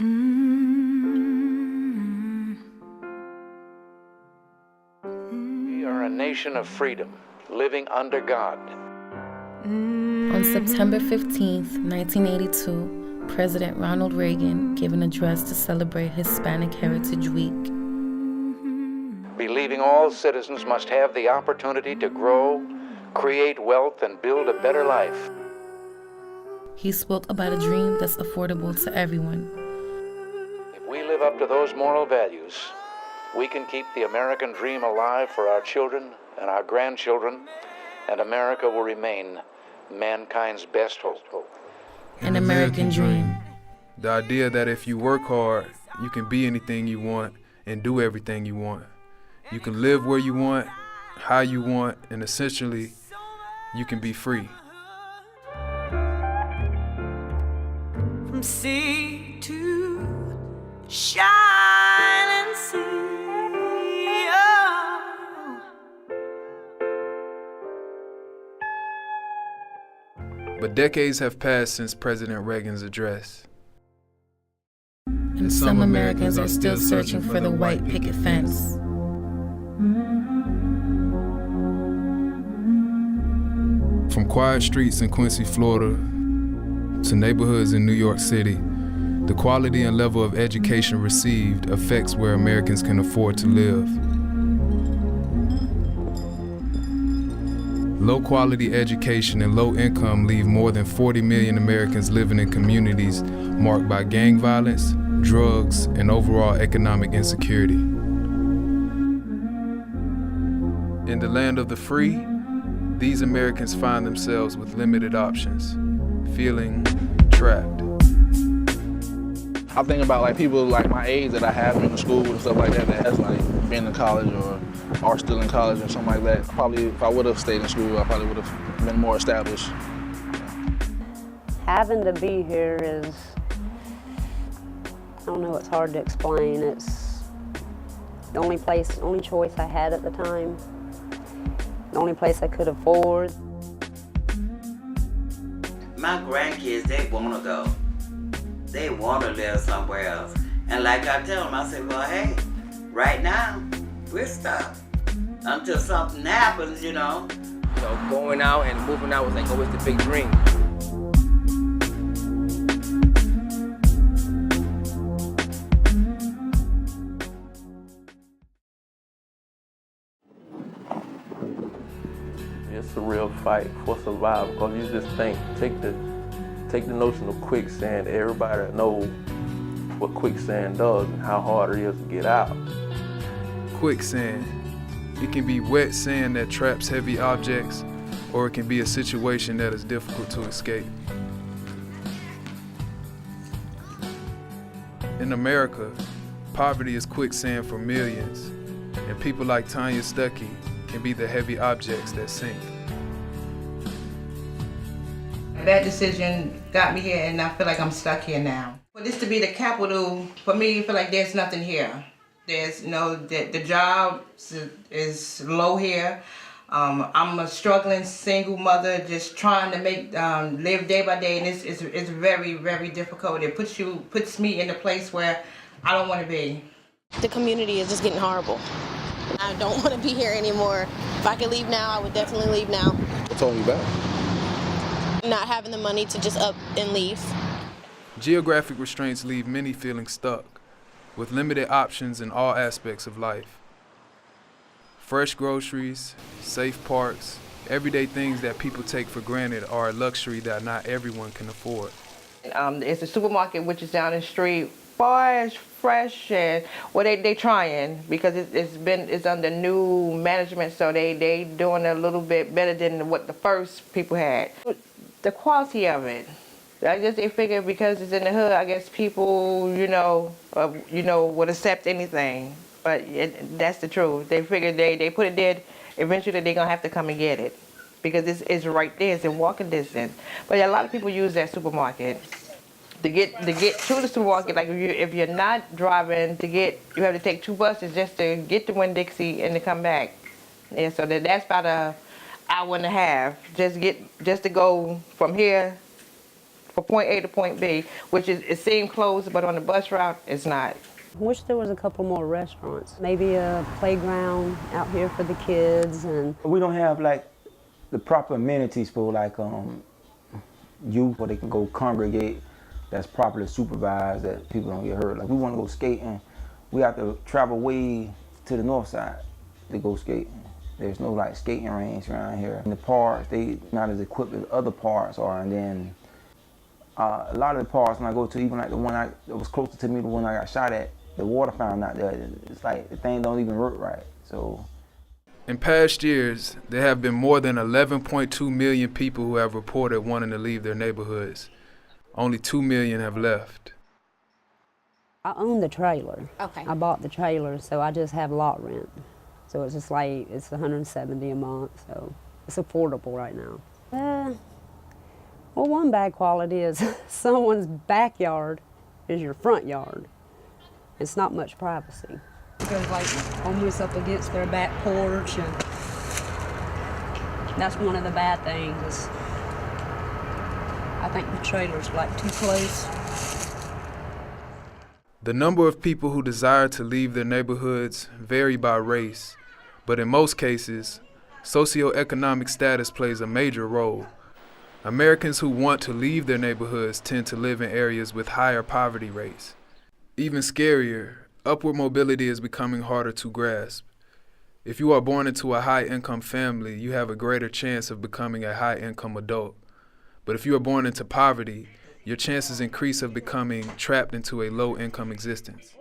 We are a nation of freedom, living under God. On September 15th, 1982, President Ronald Reagan gave an address to celebrate Hispanic Heritage Week. Believing all citizens must have the opportunity to grow, create wealth, and build a better life. He spoke about a dream that's affordable to everyone. If we live up to those moral values, we can keep the American dream alive for our children and our grandchildren, and America will remain mankind's best hope. An American dream. The idea that if you work hard, you can be anything you want and do everything you want. You can live where you want, how you want, and essentially, you can be free. From sea to shining sea. Oh. But decades have passed since President Reagan's address. And some Americans are still searching for the white picket fence. From quiet streets in Quincy, Florida, to neighborhoods in New York City, the quality and level of education received affects where Americans can afford to live. Low-quality education and low income leave more than 40 million Americans living in communities marked by gang violence, drugs, and overall economic insecurity. In the land of the free, these Americans find themselves with limited options, feeling trapped. I think about like people like my age that I have been to school and stuff like that, that's like been in college or are still in college or something like that. Probably if I would have stayed in school, I probably would have been more established. Having to be here is, I don't know, it's hard to explain. It's the only choice I had at the time. The only place I could afford. My grandkids, they want to go. They want to live somewhere else. And like I tell them, I say, well, hey, right now, we're stuck. Until something happens, you know. You know, going out and moving out was like always the big dream. It's a real fight for survival, because you just think, take the notion of quicksand. Everybody knows what quicksand does and how hard it is to get out. Quicksand. It can be wet sand that traps heavy objects, or it can be a situation that is difficult to escape. In America, poverty is quicksand for millions, and people like Tanya Stuckey can be the heavy objects that sink. That decision got me here, and I feel like I'm stuck here now. For this to be the capital, for me, I feel like there's nothing here. There's the job is low here. I'm a struggling single mother, just trying to make live day by day, and it's very, very difficult. It puts me in a place where I don't want to be. The community is just getting horrible. I don't want to be here anymore. If I could leave now, I would definitely leave now. What's holding you back? Not having the money to just up and leave. Geographic restraints leave many feeling stuck, with limited options in all aspects of life. Fresh groceries, safe parks, everyday things that people take for granted are a luxury that not everyone can afford. It's a supermarket which is down the street, far as fresh, and well, they trying because it's under new management, so they doing a little bit better than what the first people had. The quality of it, I guess they figure because it's in the hood, I guess people would accept anything, but that's the truth. They figure they put it there, eventually they're gonna have to come and get it because it's right there, it's in walking distance. But a lot of people use that supermarket. To get to the supermarket, like if you're not driving, you have to take 2 buses just to get to Winn-Dixie and to come back. Yeah, so that's about an hour and a half just to go from here for point A to point B, which is, it seemed close, but on the bus route, it's not. I wish there was a couple more restaurants, maybe a playground out here for the kids. And we don't have like the proper amenities for like youth where they can go congregate, that's properly supervised, that people don't get hurt. Like we want to go skating, we have to travel way to the north side to go skating. There's no like skating range around here. And the parks, they not as equipped as other parks are. And then a lot of the parks when I go to, even like the one that was closer to me, the one I got shot at, the water fountain out there, it's like the thing don't even work right. So. In past years, there have been more than 11.2 million people who have reported wanting to leave their neighborhoods. Only 2 million have left. I own the trailer. Okay. I bought the trailer, so I just have lot rent. So it's just like, it's $170 a month, so it's affordable right now. Well, one bad quality is someone's backyard is your front yard. It's not much privacy. It goes like almost up against their back porch, and that's one of the bad things. Is I think the trailer's like too close. The number of people who desire to leave their neighborhoods vary by race, but in most cases, socioeconomic status plays a major role. Americans who want to leave their neighborhoods tend to live in areas with higher poverty rates. Even scarier, upward mobility is becoming harder to grasp. If you are born into a high-income family, you have a greater chance of becoming a high-income adult. But if you are born into poverty, your chances increase of becoming trapped into a low-income existence.